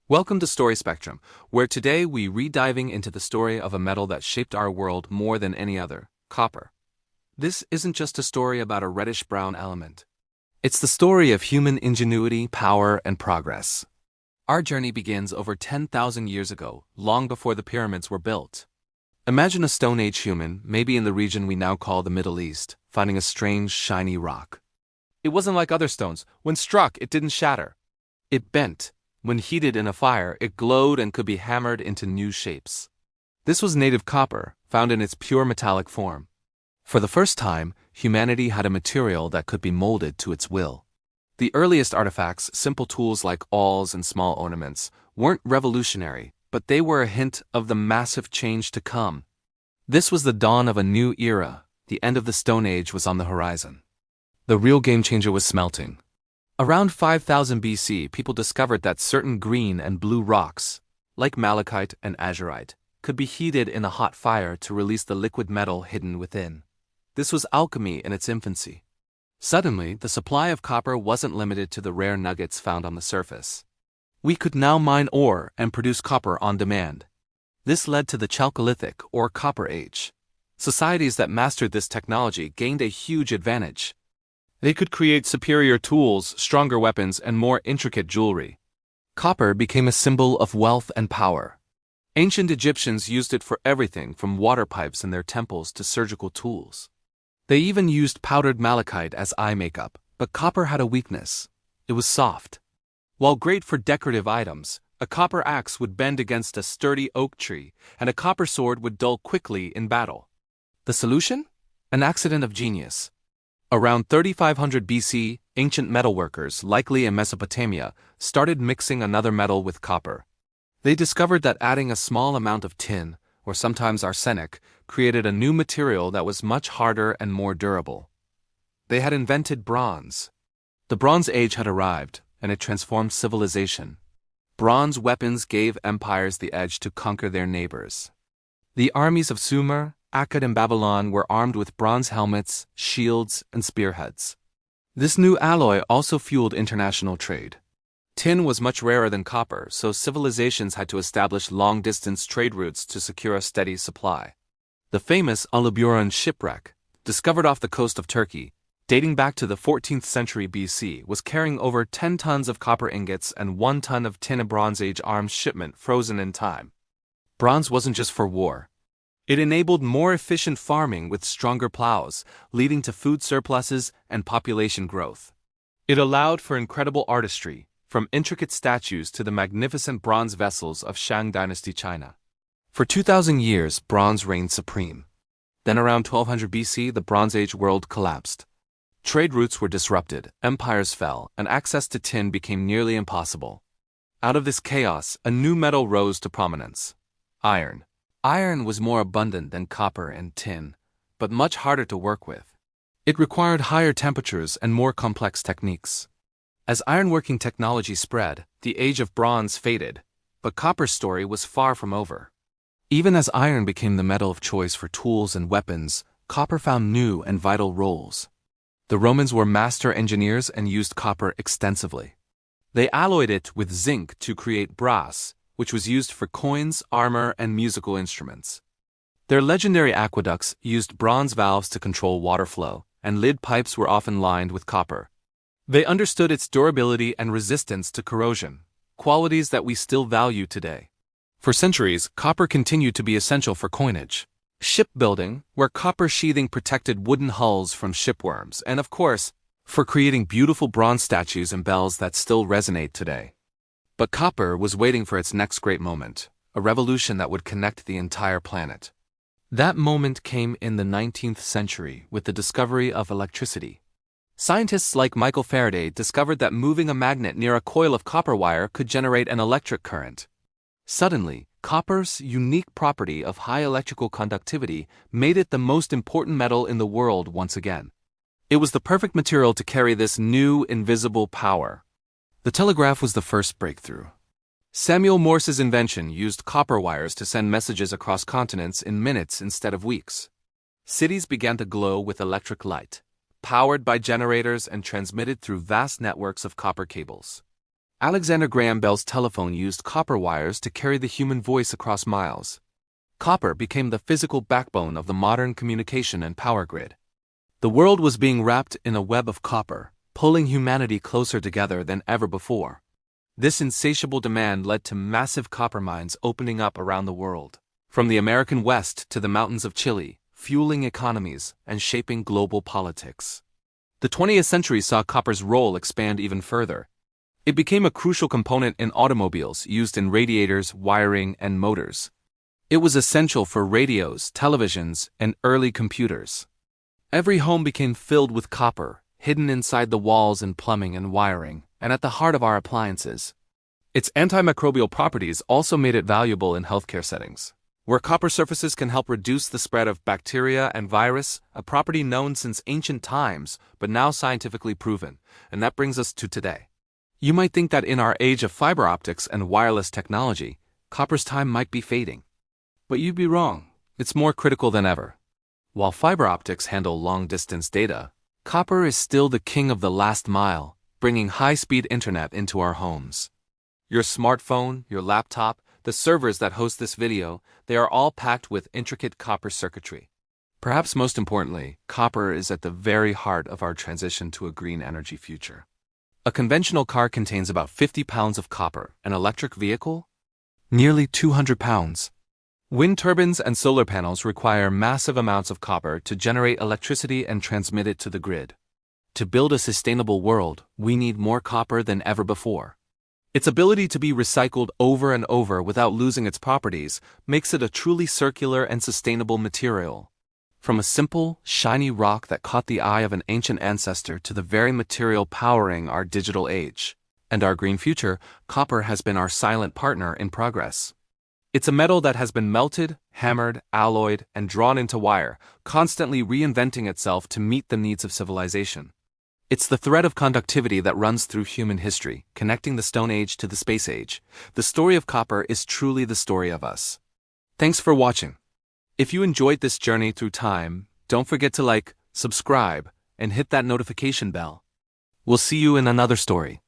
Welcome to Story Spectrum, where today we re-diving into the story of a metal that shaped our world more than any other, copper. This isn't just a story about a reddish-brown element. It's the story of human ingenuity, power, and progress. Our journey begins over 10,000 years ago, long before the pyramids were built. Imagine a Stone Age human, maybe in the region we now call the Middle East, finding a strange, shiny rock. It wasn't like other stones. When struck, it didn't shatter. It bent. When heated in a fire, it glowed and could be hammered into new shapes. This was native copper, found in its pure metallic form. For the first time, humanity had a material that could be molded to its will. The earliest artifacts, simple tools like awls and small ornaments, weren't revolutionary, but they were a hint of the massive change to come. This was the dawn of a new era. The end of the Stone Age was on the horizon. The real game changer was smelting. Around 5000 BC, people discovered that certain green and blue rocks, like malachite and azurite, could be heated in a hot fire to release the liquid metal hidden within. This was alchemy in its infancy. Suddenly, the supply of copper wasn't limited to the rare nuggets found on the surface. We could now mine ore and produce copper on demand. This led to the Chalcolithic, or Copper Age. Societies that mastered this technology gained a huge advantage. They could create superior tools, stronger weapons, and more intricate jewelry. Copper became a symbol of wealth and power. Ancient Egyptians used it for everything from water pipes in their temples to surgical tools. They even used powdered malachite as eye makeup, but copper had a weakness. It was soft. While great for decorative items, a copper axe would bend against a sturdy oak tree, and a copper sword would dull quickly in battle. The solution? An accident of genius. Around 3500 BC, ancient metalworkers, likely in Mesopotamia, started mixing another metal with copper. They discovered that adding a small amount of tin, or sometimes arsenic, created a new material that was much harder and more durable. They had invented bronze. The Bronze Age had arrived, and it transformed civilization. Bronze weapons gave empires the edge to conquer their neighbors. The armies of Sumer, Akkad, and Babylon were armed with bronze helmets, shields, and spearheads. This new alloy also fueled international trade. Tin was much rarer than copper, so civilizations had to establish long-distance trade routes to secure a steady supply. The famous Uluburun shipwreck, discovered off the coast of Turkey, dating back to the 14th century BC, was carrying over 10 tons of copper ingots and 1 ton of tin, a Bronze Age arms shipment frozen in time. Bronze wasn't just for war. It enabled more efficient farming with stronger plows, leading to food surpluses and population growth. It allowed for incredible artistry, from intricate statues to the magnificent bronze vessels of Shang Dynasty China. For 2,000 years, bronze reigned supreme. Then around 1200 BC, the Bronze Age world collapsed. Trade routes were disrupted, empires fell, and access to tin became nearly impossible. Out of this chaos, a new metal rose to prominence: iron. Iron was more abundant than copper and tin, but much harder to work with. It required higher temperatures and more complex techniques. As ironworking technology spread, the age of bronze faded, but copper's story was far from over. Even as iron became the metal of choice for tools and weapons, copper found new and vital roles. The Romans were master engineers and used copper extensively. They alloyed it with zinc to create brass, which was used for coins, armor, and musical instruments. Their legendary aqueducts used bronze valves to control water flow, and lid pipes were often lined with copper. They understood its durability and resistance to corrosion, qualities that we still value today. For centuries, copper continued to be essential for coinage, shipbuilding, where copper sheathing protected wooden hulls from shipworms, and of course, for creating beautiful bronze statues and bells that still resonate today. But copper was waiting for its next great moment, a revolution that would connect the entire planet. That moment came in the 19th century with the discovery of electricity. Scientists like Michael Faraday discovered that moving a magnet near a coil of copper wire could generate an electric current. Suddenly, copper's unique property of high electrical conductivity made it the most important metal in the world once again. It was the perfect material to carry this new, invisible power. The telegraph was the first breakthrough. Samuel Morse's invention used copper wires to send messages across continents in minutes instead of weeks. Cities began to glow with electric light, powered by generators and transmitted through vast networks of copper cables. Alexander Graham Bell's telephone used copper wires to carry the human voice across miles. Copper became the physical backbone of the modern communication and power grid. The world was being wrapped in a web of copper, pulling humanity closer together than ever before. This insatiable demand led to massive copper mines opening up around the world, from the American West to the mountains of Chile, fueling economies and shaping global politics. The 20th century saw copper's role expand even further. It became a crucial component in automobiles used in radiators, wiring, and motors. It was essential for radios, televisions, and early computers. Every home became filled with copper, hidden inside the walls and plumbing and wiring, and at the heart of our appliances. Its antimicrobial properties also made it valuable in healthcare settings, where copper surfaces can help reduce the spread of bacteria and virus, a property known since ancient times but now scientifically proven. And that brings us to today. You might think that in our age of fiber optics and wireless technology, copper's time might be fading. But you'd be wrong. It's more critical than ever. While fiber optics handle long-distance data, copper is still the king of the last mile, bringing high-speed internet into our homes. Your smartphone, your laptop, the servers that host this video, they are all packed with intricate copper circuitry. Perhaps most importantly, copper is at the very heart of our transition to a green energy future. A conventional car contains about 50 pounds of copper, an electric vehicle? Nearly 200 pounds. Wind turbines and solar panels require massive amounts of copper to generate electricity and transmit it to the grid. To build a sustainable world, we need more copper than ever before. Its ability to be recycled over and over without losing its properties makes it a truly circular and sustainable material. From a simple, shiny rock that caught the eye of an ancient ancestor to the very material powering our digital age and our green future, copper has been our silent partner in progress. It's a metal that has been melted, hammered, alloyed, and drawn into wire, constantly reinventing itself to meet the needs of civilization. It's the thread of conductivity that runs through human history, connecting the Stone Age to the Space Age. The story of copper is truly the story of us. Thanks for watching. If you enjoyed this journey through time, don't forget to like, subscribe, and hit that notification bell. We'll see you in another story.